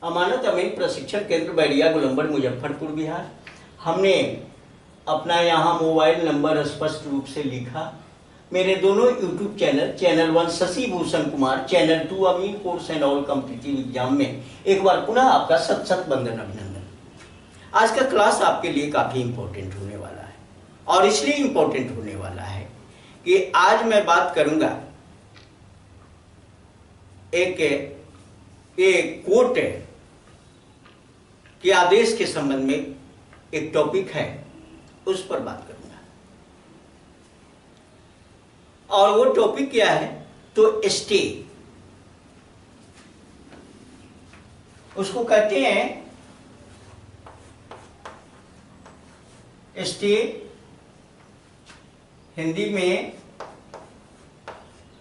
अमानत अमीन प्रशिक्षण केंद्र बैरिया गोलंबर मुजफ्फरपुर बिहार। हमने अपना यहाँ मोबाइल नंबर स्पष्ट रूप से लिखा। मेरे दोनों YouTube channel, channel 1 Shashi Bhushan Kumar, channel 2 Amin course and all competitive exam में एक बार पुनः आपका सत सत वंदन अभिनंदन। आज का क्लास आपके लिए काफ़ी इम्पोर्टेंट होने वाला है और इसलिए इम्पोर्टेंट होने वाला है कि आज मैं बात करूंगा एक कोर्ट के आदेश के संबंध में एक टॉपिक है, उस पर बात करूंगा। और वो टॉपिक क्या है? तो स्टे, उसको कहते हैं स्टे। हिंदी में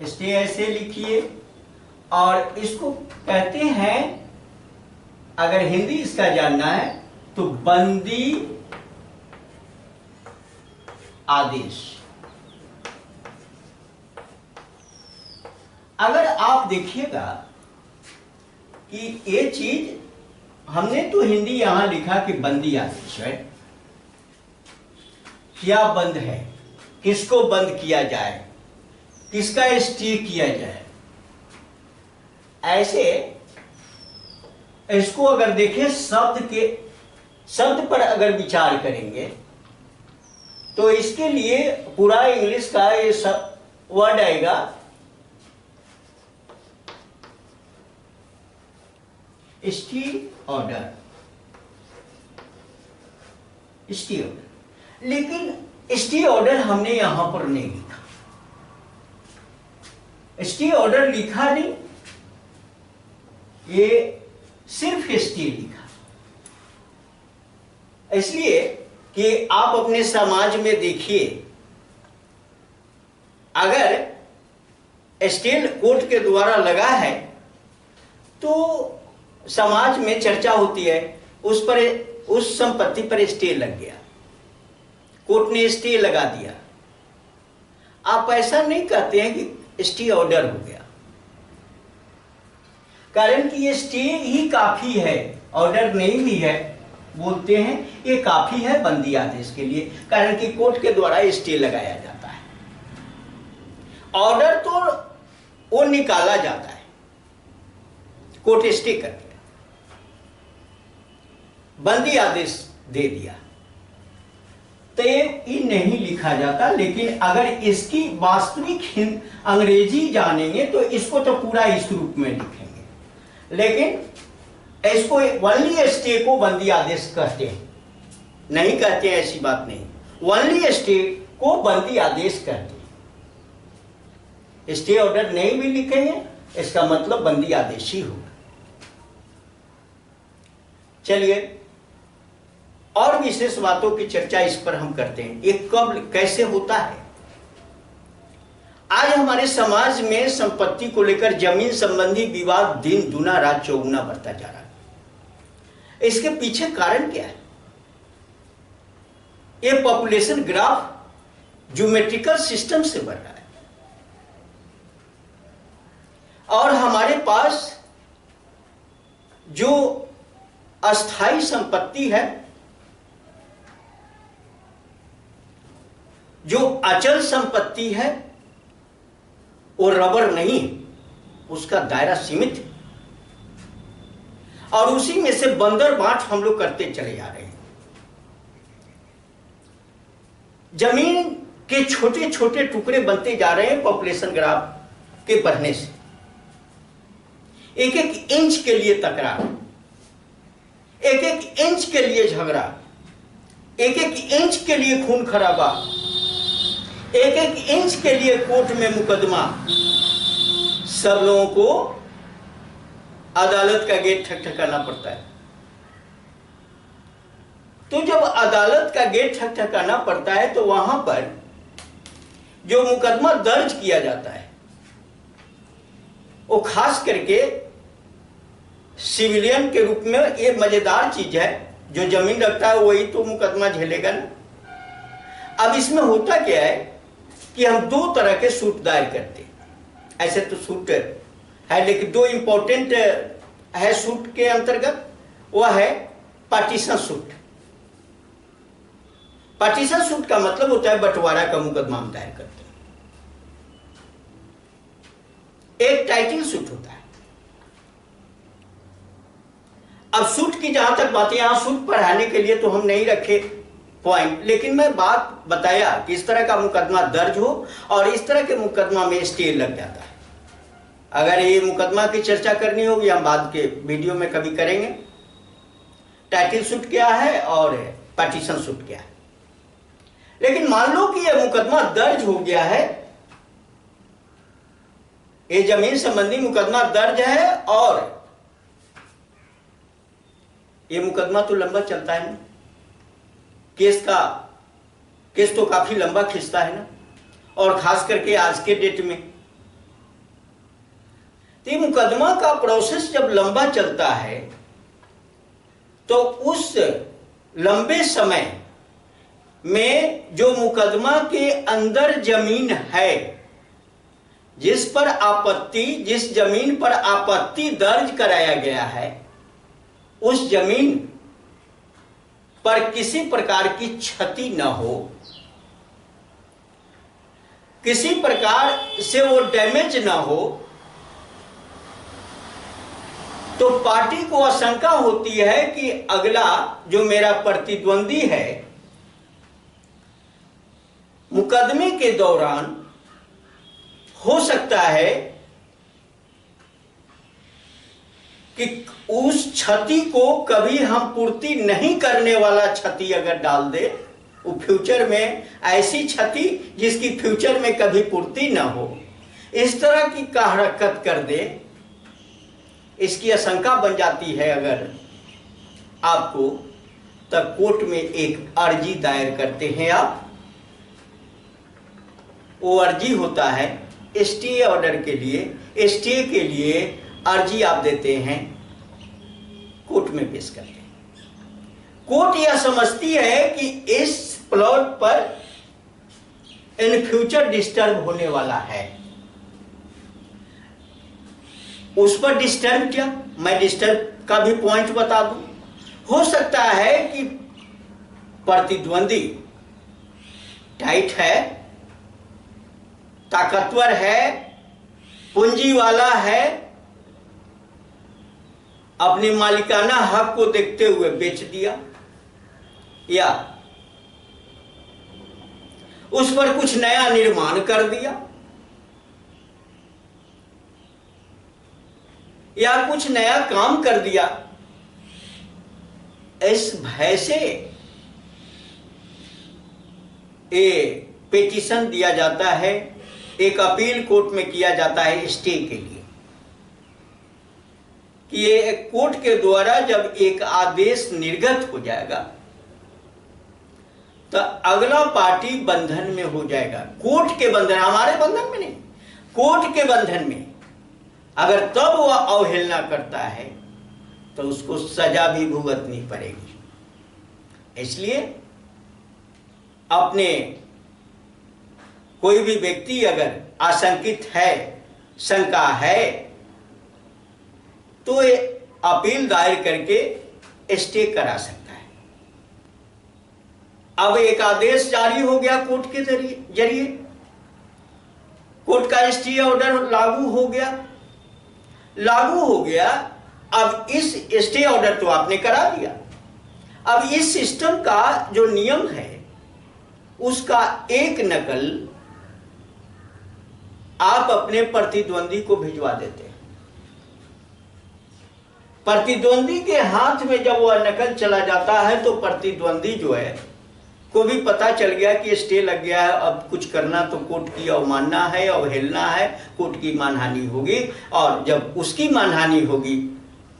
स्टे ऐसे लिखिए और इसको कहते हैं, अगर हिंदी इसका जानना है तो बंदी आदेश। अगर आप देखिएगा कि ये चीज हमने तो हिंदी यहां लिखा कि बंदी आदेश है। क्या बंद है, किसको बंद किया जाए, किसका स्टे किया जाए, ऐसे इसको अगर देखें शब्द पर अगर विचार करेंगे तो इसके लिए पूरा इंग्लिश का ये वर्ड आएगा स्टे ऑर्डर। स्टे ऑर्डर, लेकिन स्टे ऑर्डर हमने यहां पर नहीं लिखा। स्टे ऑर्डर लिखा नहीं, ये सिर्फ स्टे लिखा। इसलिए कि आप अपने समाज में देखिए, अगर स्टे कोर्ट के द्वारा लगा है तो समाज में चर्चा होती है, उस संपत्ति पर स्टे लग गया, कोर्ट ने स्टे लगा दिया। आप ऐसा नहीं कहते हैं कि स्टे ऑर्डर हो गया, कारण कि ये स्टे ही काफी है, ऑर्डर नहीं भी है। बोलते हैं ये काफी है बंदी आदेश के लिए, कारण कि कोर्ट के द्वारा स्टे लगाया जाता है। ऑर्डर तो वो निकाला जाता है, कोर्ट स्टे कर दिया, बंदी आदेश दे दिया, तो ये नहीं लिखा जाता। लेकिन अगर इसकी वास्तविक अंग्रेजी जानेंगे तो इसको तो पूरा इस रूप में लिखेंगे, लेकिन इसको ओनली स्टे को बंदी आदेश कहते हैं, नहीं कहते हैं ऐसी बात नहीं। ओनली स्टे को बंदी आदेश कहते हैं। स्टे ऑर्डर नहीं भी लिखेंगे, इसका मतलब बंदी आदेश ही होगा। चलिए और विशेष बातों की चर्चा इस पर हम करते हैं। ये कब कैसे होता है? आज हमारे समाज में संपत्ति को लेकर जमीन संबंधी विवाद दिन दुना रात चौगुना बढ़ता जा रहा है। इसके पीछे कारण क्या है? ये पॉपुलेशन ग्राफ ज्योमेट्रिकल सिस्टम से बढ़ रहा है और हमारे पास जो अस्थाई संपत्ति है, जो अचल संपत्ति है, वो रबर नहीं, उसका दायरा सीमित है और उसी में से बंदर बांट हम लोग करते चले जा रहे हैं। जमीन के छोटे छोटे टुकड़े बनते जा रहे हैं पॉपुलेशन ग्राफ के बढ़ने से। एक एक इंच के लिए तकरार, एक एक इंच के लिए झगड़ा, एक एक इंच के लिए खून खराबा, एक एक इंच के लिए कोर्ट में मुकदमा। सब लोगों को अदालत का गेट ठकठकाना पड़ता है। तो जब अदालत का गेट ठकठकाना पड़ता है तो वहां पर जो मुकदमा दर्ज किया जाता है वो खास करके सिविलियन के रूप में एक मजेदार चीज है। जो जमीन रखता है वही तो मुकदमा झेलेगा ना। अब इसमें होता क्या है कि हम दो तरह के सूट दायर करते हैं। ऐसे तो सूट है, लेकिन दो इंपॉर्टेंट है सूट के अंतर्गत, वह है पार्टीशन सूट। पार्टीशन सूट का मतलब होता है बंटवारा का मुकदमा हम दायर करते हैं। एक टाइटल सूट होता है। अब सूट की जहां तक बात है, यहां सूट पढ़ाने के लिए तो हम नहीं रखे पॉइंट, लेकिन मैं बात बताया कि इस तरह का मुकदमा दर्ज हो और इस तरह के मुकदमा में स्टे लग जाता है। अगर ये मुकदमा की चर्चा करनी होगी हम बाद के वीडियो में कभी करेंगे। टाइटल सूट क्या है और पार्टीशन सूट क्या है। लेकिन मान लो कि यह मुकदमा दर्ज हो गया है, ये जमीन संबंधी मुकदमा दर्ज है और ये मुकदमा तो लंबा चलता है ना, केस तो काफी लंबा खिंचता है ना, और खास करके आज के डेट में तो ये मुकदमा का प्रोसेस जब लंबा चलता है तो उस लंबे समय में जो मुकदमा के अंदर जमीन है, जिस जमीन पर आपत्ति दर्ज कराया गया है, उस जमीन पर किसी प्रकार की क्षति न हो, किसी प्रकार से वो डैमेज न हो, तो पार्टी को आशंका होती है कि अगला जो मेरा प्रतिद्वंदी है, मुकदमे के दौरान हो सकता है कि उस क्षति को कभी हम पूर्ति नहीं करने वाला क्षति अगर डाल दे, वो फ्यूचर में ऐसी क्षति जिसकी फ्यूचर में कभी पूर्ति ना हो, इस तरह की हरकत कर दे, इसकी आशंका बन जाती है अगर आपको, तब कोर्ट में एक अर्जी दायर करते हैं आप। वो अर्जी होता है स्टे ऑर्डर के लिए, स्टे के लिए अर्जी आप देते हैं, कोर्ट में पेश करते हैं। कोर्ट यह समझती है कि इस प्लॉट पर इन फ्यूचर डिस्टर्ब होने वाला है। उस पर डिस्टर्ब क्या, मैं डिस्टर्ब का भी पॉइंट बता दूं। हो सकता है कि प्रतिद्वंदी टाइट है, ताकतवर है, पूंजी वाला है, अपने मालिकाना हक को देखते हुए बेच दिया, या उस पर कुछ नया निर्माण कर दिया, या कुछ नया काम कर दिया। इस भय से ये पिटीशन दिया जाता है, एक अपील कोर्ट में किया जाता है स्टे के लिए, कि ये कोर्ट के द्वारा जब एक आदेश निर्गत हो जाएगा तो अगला पार्टी बंधन में हो जाएगा। कोर्ट के बंधन, हमारे बंधन में नहीं, कोर्ट के बंधन में अगर तब वह अवहेलना करता है तो उसको सजा भी भुगतनी पड़ेगी। इसलिए अपने कोई भी व्यक्ति अगर आशंकित है, शंका है, तो ये अपील दायर करके स्टे करा सकता है। अब एक आदेश जारी हो गया कोर्ट के जरिए, कोर्ट का स्टे ऑर्डर लागू हो गया। अब इस स्टे ऑर्डर तो आपने करा दिया, अब इस सिस्टम का जो नियम है उसका एक नकल आप अपने प्रतिद्वंदी को भिजवा देते हैं। प्रतिद्वंदी के हाथ में जब वह नकल चला जाता है तो प्रतिद्वंदी जो है को भी पता चल गया कि स्टे लग गया है, अब कुछ करना तो कोर्ट की अवमानना है, अवहेलना है, कोर्ट की मानहानि होगी, और जब उसकी मानहानि होगी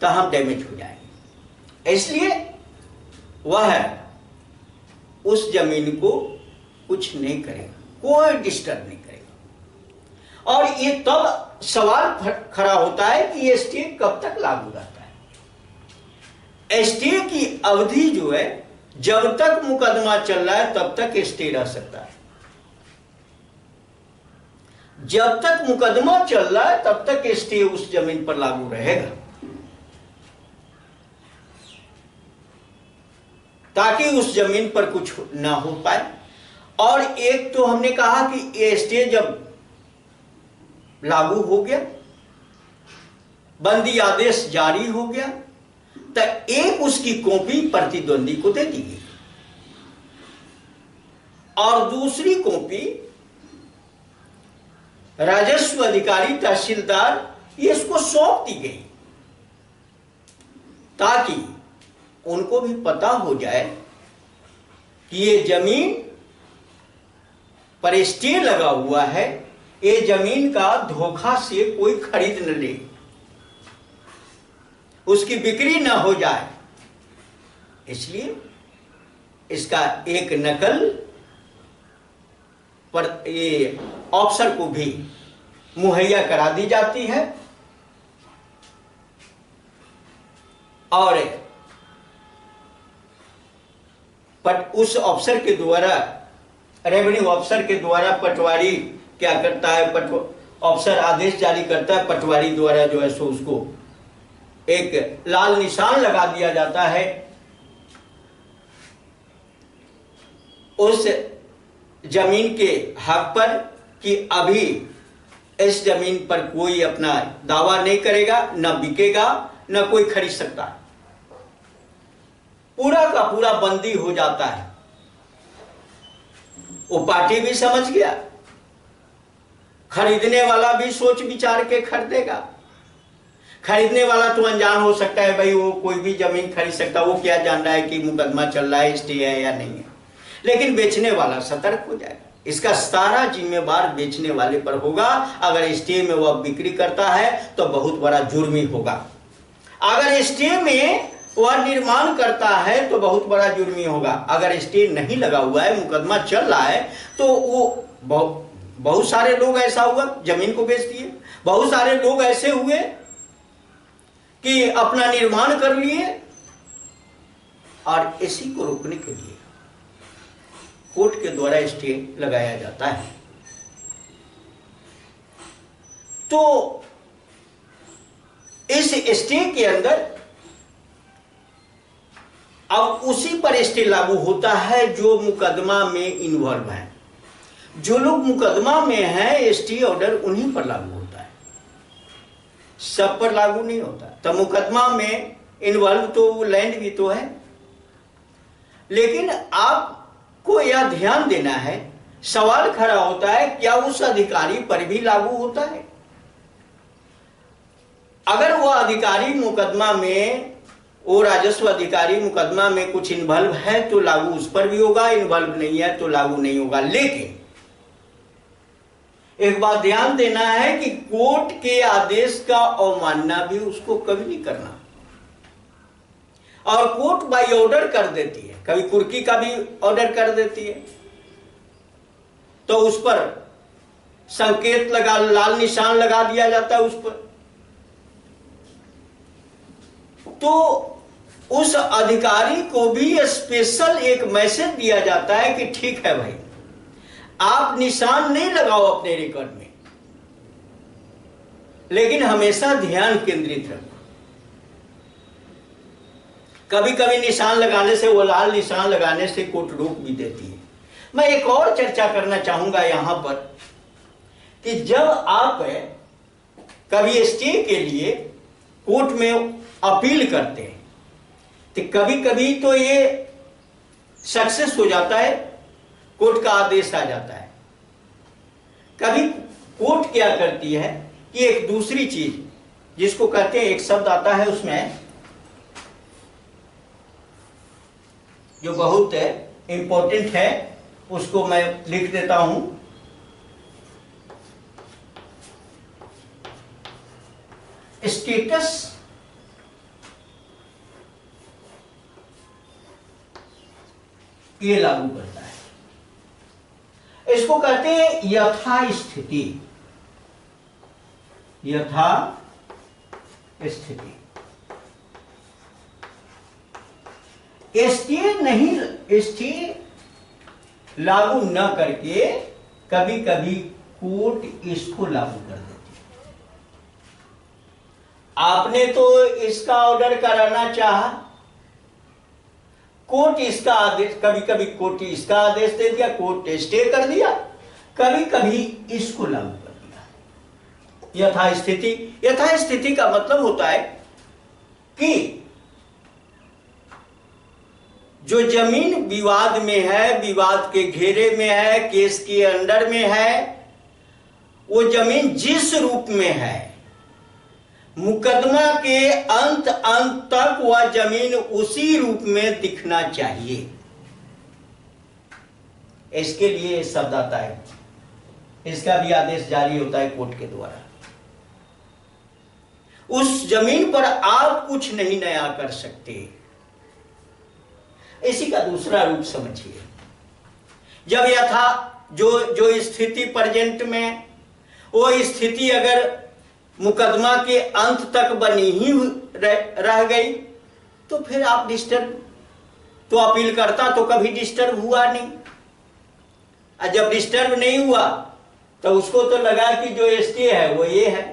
तो हम डैमेज हो जाएंगे। इसलिए वह उस जमीन को कुछ नहीं करेगा, कोई डिस्टर्ब नहीं करेगा। और ये तब सवाल खड़ा होता है कि ये स्टे कब तक लागू रहता है। स्टे की अवधि जो है, जब तक मुकदमा चल रहा है तब तक स्टे रह सकता है। जब तक मुकदमा चल रहा है तब तक स्टे उस जमीन पर लागू रहेगा। ताकि उस जमीन पर कुछ ना हो पाए। और एक तो हमने कहा कि ये स्टे जब लागू हो गया, बंदी आदेश जारी हो गया, तो एक उसकी कॉपी प्रतिद्वंदी को दे दी गई और दूसरी कॉपी राजस्व अधिकारी तहसीलदार ये इसको सौंप दी गई, ताकि उनको भी पता हो जाए कि ये जमीन पर स्टे लगा हुआ है, ये जमीन का धोखा से कोई खरीद न ले, उसकी बिक्री न हो जाए। इसलिए इसका एक नकल पर ये ऑफिसर को भी मुहैया करा दी जाती है और उस अफसर के द्वारा, रेवेन्यू अफसर के द्वारा पटवारी क्या करता है, अफसर आदेश जारी करता है, पटवारी द्वारा जो है सो उसको एक लाल निशान लगा दिया जाता है उस जमीन के हक पर कि अभी इस जमीन पर कोई अपना दावा नहीं करेगा, न बिकेगा, न कोई खरीद सकता है। पूरा का पूरा बंदी हो जाता है। वो पार्टी भी समझ गया, खरीदने वाला भी सोच विचार के खरीदेगा। खरीदने वाला तो अनजान हो सकता है, भाई वो कोई भी जमीन खरीद सकता है, वो क्या जान रहा है कि मुकदमा चल रहा है, स्टे है या नहीं है। लेकिन बेचने वाला सतर्क हो जाएगा, इसका सारा जिम्मेवार बेचने वाले पर होगा। अगर स्टे में वह बिक्री करता है तो बहुत बड़ा जुर्मी होगा, अगर स्टे में वह निर्माण करता है तो बहुत बड़ा जुर्मी होगा। अगर स्टे नहीं लगा हुआ है, मुकदमा चल रहा है, तो वो बहुत सारे लोग ऐसा हुआ जमीन को बेच दिए, बहुत सारे लोग ऐसे हुए कि अपना निर्माण कर लिए, और इसी को रोकने के लिए कोर्ट के द्वारा स्टे लगाया जाता है। तो इस स्टे के अंदर अब उसी पर स्टे लागू होता है जो मुकदमा में इन्वॉल्व है। जो लोग मुकदमा में हैं, स्टे ऑर्डर उन्हीं पर लागू होता है, सब पर लागू नहीं होता। तो मुकदमा में इन्वॉल्व तो लैंड भी तो है, लेकिन आपको यह ध्यान देना है, सवाल खड़ा होता है क्या उस अधिकारी पर भी लागू होता है? अगर वह अधिकारी मुकदमा में, वो राजस्व अधिकारी मुकदमा में कुछ इन्वॉल्व है तो लागू उस पर भी होगा, इन्वॉल्व नहीं है तो लागू नहीं होगा। लेकिन एक बात ध्यान देना है कि कोर्ट के आदेश का अवमानना भी उसको कभी नहीं करना, और कोर्ट बाई ऑर्डर कर देती है, कभी कुर्की का भी ऑर्डर कर देती है, तो उस पर संकेत लगा, लाल निशान लगा दिया जाता है उस पर। तो उस अधिकारी को भी स्पेशल एक मैसेज दिया जाता है कि ठीक है भाई, आप निशान नहीं लगाओ अपने रिकॉर्ड में, लेकिन हमेशा ध्यान केंद्रित रखो। कभी कभी निशान लगाने से, वो लाल निशान लगाने से कोर्ट रोक भी देती है। मैं एक और चर्चा करना चाहूंगा यहां पर कि जब आप कभी स्टे के लिए कोर्ट में अपील करते हैं तो कभी कभी तो ये सक्सेस हो जाता है, कोर्ट का आदेश आ जाता है। कभी कोर्ट क्या करती है कि एक दूसरी चीज जिसको कहते हैं, एक शब्द आता है उसमें जो बहुत इंपॉर्टेंट है, उसको मैं लिख देता हूं, स्टेटस ये लागू करता है। इसको कहते हैं यथास्थिति, यथास्थिति। स्टे नहीं, स्टे लागू न करके कभी कभी कोर्ट इसको लागू कर देती है। आपने तो इसका ऑर्डर कराना चाहा, कोर्ट इसका आदेश, कभी कभी कोर्ट इसका आदेश दे दिया, कोर्ट स्टे कर दिया, कभी कभी इसको लागू कर दिया। यथास्थिति, यथास्थिति का मतलब होता है कि जो जमीन विवाद में है, विवाद के घेरे में है, केस के अंडर में है, वो जमीन जिस रूप में है, मुकदमा के अंत तक वह जमीन उसी रूप में दिखना चाहिए। इसके लिए शब्द आता है, इसका भी आदेश जारी होता है कोर्ट के द्वारा। उस जमीन पर आप कुछ नहीं नया कर सकते। इसी का दूसरा रूप समझिए, जब यथा जो स्थिति प्रेजेंट में, वो स्थिति अगर मुकदमा के अंत तक बनी ही रह गई तो फिर आप डिस्टर्ब, तो अपील करता तो कभी डिस्टर्ब हुआ नहीं, और जब डिस्टर्ब नहीं हुआ तो उसको तो लगा कि जो स्टे है वो ये है।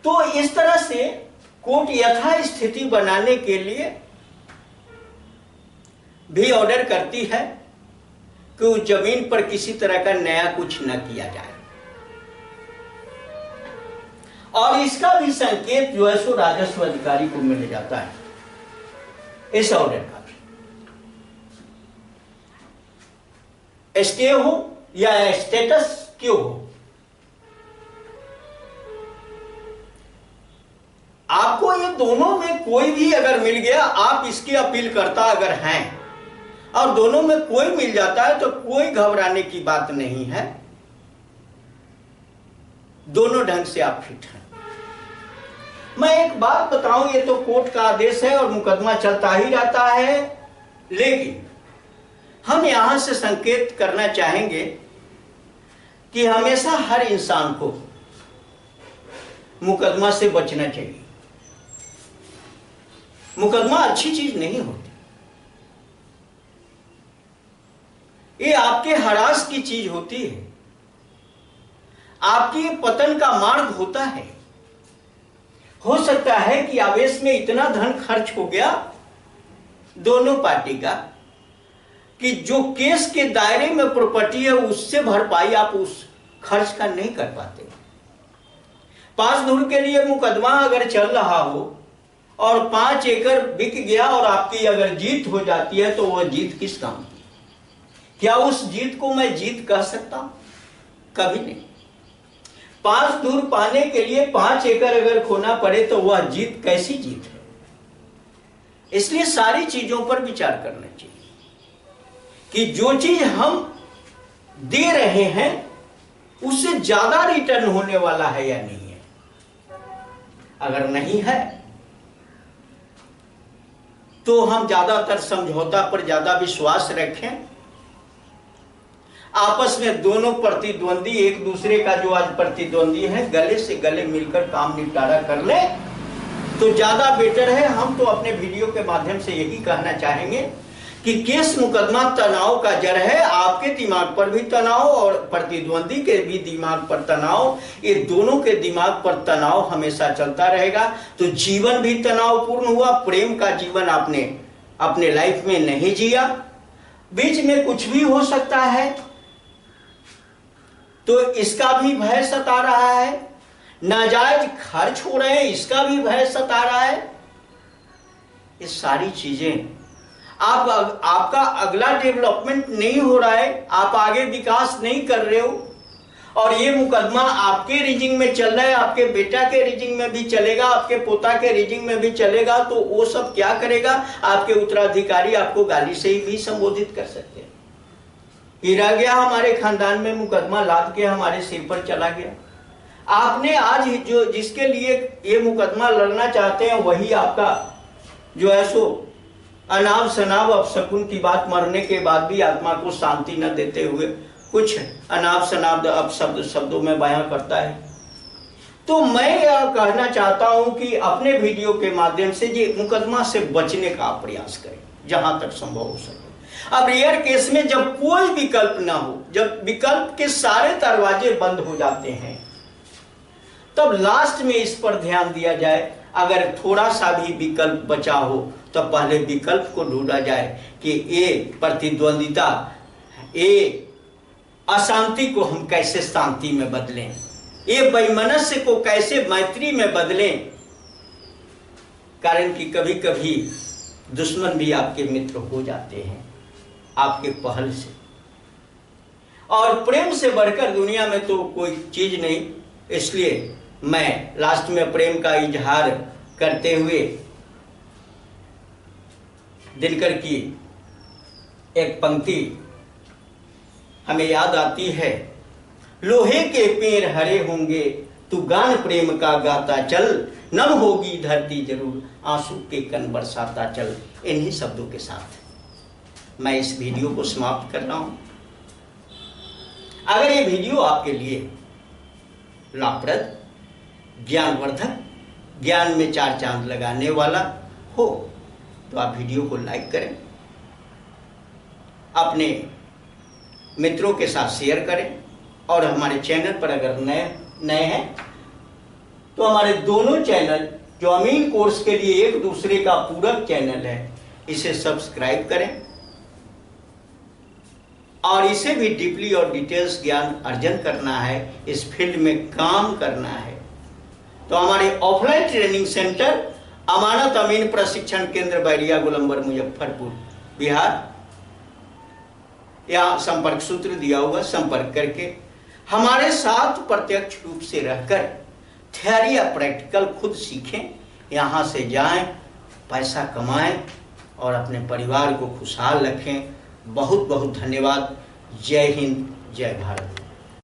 तो इस तरह से कोर्ट यथास्थिति बनाने के लिए भी ऑर्डर करती है कि उस जमीन पर किसी तरह का नया कुछ न किया जाए, और इसका भी संकेत जो है सो राजस्व अधिकारी को मिल जाता है इस ऑर्डर का भी। स्टे हो या स्टेटस क्यों हो, आपको ये दोनों में कोई भी अगर मिल गया, आप इसकी अपील करता अगर हैं और दोनों में कोई मिल जाता है तो कोई घबराने की बात नहीं है, दोनों ढंग से आप फिट हैं। मैं एक बात बताऊं, ये तो कोर्ट का आदेश है और मुकदमा चलता ही रहता है, लेकिन हम यहां से संकेत करना चाहेंगे कि हमेशा हर इंसान को मुकदमा से बचना चाहिए। मुकदमा अच्छी चीज नहीं होती, ये आपके हरास की चीज होती है, आपकी पतन का मार्ग होता है। हो सकता है कि आवेश में इतना धन खर्च हो गया दोनों पार्टी का कि जो केस के दायरे में प्रॉपर्टी है उससे भरपाई आप उस खर्च का नहीं कर पाते। 5 धुर के लिए मुकदमा अगर चल रहा हो और 5 एकड़ बिक गया और आपकी अगर जीत हो जाती है तो वह जीत किस काम की? क्या उस जीत को मैं जीत कह सकता हूं? कभी नहीं। 5 धुर पाने के लिए 5 एकड़ अगर खोना पड़े तो वह जीत कैसी जीत है? इसलिए सारी चीजों पर विचार करना चाहिए कि जो चीज हम दे रहे हैं उससे ज्यादा रिटर्न होने वाला है या नहीं है। अगर नहीं है तो हम ज्यादातर समझौता पर ज्यादा विश्वास रखें, आपस में दोनों प्रतिद्वंदी एक दूसरे का जो आज प्रतिद्वंदी है गले से गले मिलकर काम निपटारा कर ले तो ज्यादा बेटर है। हम तो अपने वीडियो के माध्यम से यही कहना चाहेंगे कि केस मुकदमा तनाव का जड़ है, आपके दिमाग पर भी तनाव और प्रतिद्वंदी के भी दिमाग पर तनाव, ये दोनों के दिमाग पर तनाव हमेशा चलता रहेगा तो जीवन भी तनावपूर्ण हुआ। प्रेम का जीवन आपने अपने लाइफ में नहीं जिया, बीच में कुछ भी हो सकता है तो इसका भी भय सता रहा है, नाजायज खर्च हो रहे हैं इसका भी भय सता रहा है। ये सारी चीजें आपका अगला डेवलपमेंट नहीं हो रहा है, आप आगे विकास नहीं कर रहे हो, और ये मुकदमा आपके रीजिंग में चल रहा है, आपके बेटा के रीजिंग में भी चलेगा, आपके पोता के रीजिंग में भी चलेगा, तो वो सब क्या करेगा? आपके उत्तराधिकारी आपको गाली से ही भी संबोधित कर सकते हैं। ये रह गया हमारे खानदान में मुकदमा लाद के हमारे सिर पर चला गया। आपने आज जो जिसके लिए ये मुकदमा लड़ना चाहते हैं वही आपका जो है सो अनाप शनाप अपशकुन की बात मरने के बाद भी आत्मा को शांति न देते हुए कुछ अनाप शनाप शब्दों में बयां करता है। तो मैं यह कहना चाहता हूं कि अपने वीडियो के माध्यम से ये मुकदमा से बचने का प्रयास करें जहां तक संभव हो सके। अब रेयर केस में जब कोई विकल्प ना हो, जब विकल्प के सारे दरवाजे बंद हो जाते हैं, तब लास्ट में इस पर ध्यान दिया जाए। अगर थोड़ा सा भी विकल्प बचा हो तो पहले विकल्प को ढूंढा जाए कि ये प्रतिद्वंदिता, ये अशांति को हम कैसे शांति में बदलें, ये वैमनस्य को कैसे मैत्री में बदलें। कारण कि कभी कभी दुश्मन भी आपके मित्र हो जाते हैं आपके पहल से, और प्रेम से बढ़कर दुनिया में तो कोई चीज नहीं। इसलिए मैं लास्ट में प्रेम का इजहार करते हुए दिनकर की एक पंक्ति हमें याद आती है। लोहे के पेड़ हरे होंगे, तू गान प्रेम का गाता चल, नम होगी धरती जरूर, आंसू के कण बरसाता चल। इन्हीं शब्दों के साथ मैं इस वीडियो को समाप्त कर रहा हूं। अगर ये वीडियो आपके लिए लाभप्रद, ज्ञानवर्धक, ज्ञान में चार चांद लगाने वाला हो तो आप वीडियो को लाइक करें, अपने मित्रों के साथ शेयर करें, और हमारे चैनल पर अगर नए हैं तो हमारे दोनों चैनल जो अमीन कोर्स के लिए एक दूसरे का पूरक चैनल है, इसे सब्सक्राइब करें और इसे भी डीपली और डिटेल्स ज्ञान अर्जन करना है, इस फील्ड में काम करना है तो हमारे ऑफलाइन ट्रेनिंग सेंटर अमानत अमीन प्रशिक्षण केंद्र बैरिया गोलंबर मुजफ्फरपुर बिहार, यहाँ संपर्क सूत्र दिया हुआ, संपर्क करके हमारे साथ प्रत्यक्ष रूप से रहकर थ्योरी या प्रैक्टिकल खुद सीखें, यहाँ से जाएं, पैसा कमाएं और अपने परिवार को खुशहाल रखें। बहुत बहुत धन्यवाद। जय हिंद, जय भारत।